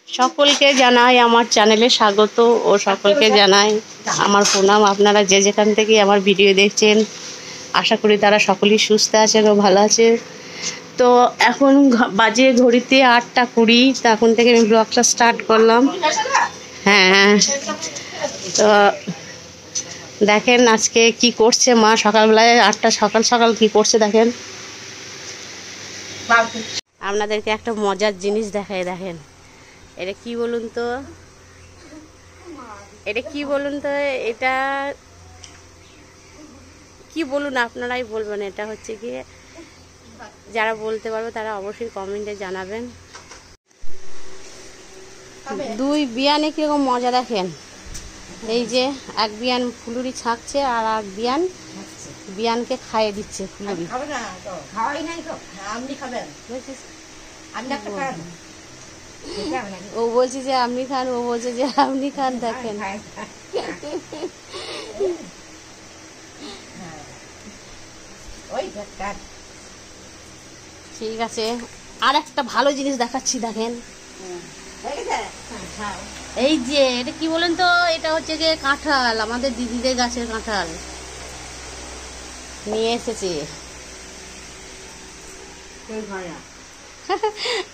সকলকে জানাই আমার চ্যানেলে স্বাগত ও সকলকে জানাই আমার প্রণাম। আপনারা যে যেখান থেকে আমার ভিডিও দেখছেন আশা করি তারা সকলেই সুস্থ আছেন ও ভালো আছে। তো এখন বাজে ঘড়িতে 8:20, তো এখন থেকে আমি ব্লগটা স্টার্ট করলাম। হ্যাঁ, তো দেখেন আজকে কি করছে মা, সকালবেলায় 8টা সকাল সকাল কি করছে দেখেন। আপনাদেরকে একটা মজার জিনিস দেখাই, দেখেন এটা কি বলুন তো, এটা কি বলুন তো, এটা কি বলুন আপনারাই বলবেন। এটা হচ্ছে কি, যারা বলতে পারবে তারা অবশ্যই কমেন্টে জানাবেন। দুই বিয়ানে কিরকম মজা দেখেন। এই যে এক বিয়ান ফুলুরি ছাকছে আর এক বিয়ানকে খাইয়ে দিচ্ছে ফুলুরি। ও বলছে যে আপনি খান, ও বলছে যে আপনি খান। দেখেন ঠিক আছে, আর একটা ভালো জিনিস দেখাচ্ছি দেখেন। এই যে এটা কি বলেন তো, এটা হচ্ছে যে কাঁঠাল, আমাদের দিদিদের গাছের কাঁঠাল নিয়ে এসেছে।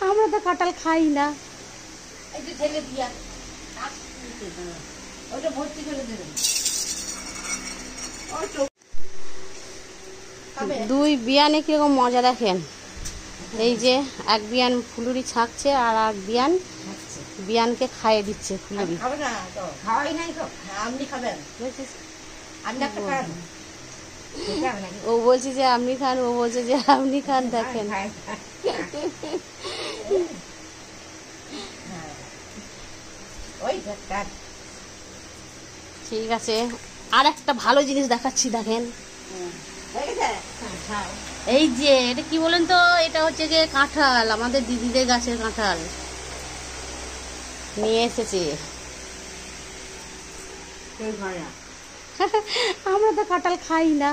আমরা তো কাঁঠাল খাই না। দুই বিয়ানে কিরকম মজা দেখেন। এই যে এক বিয়ান ফুলুরি ছাকছে আর এক বিয়ানকে খাইয়ে দিচ্ছে ফুলুরি। ও বলছে যে আপনি খান, ও বলছে যে আপনি খান। দেখেন ঠিক আছে, আর একটা ভালো জিনিস দেখাচ্ছি দেখেন। এই যে এটা কি বলেন তো, এটা হচ্ছে যে কাঁঠাল, আমাদের দিদিদের গাছের কাঁঠাল নিয়ে এসেছে। আমরা তো কাঁঠাল খাই না।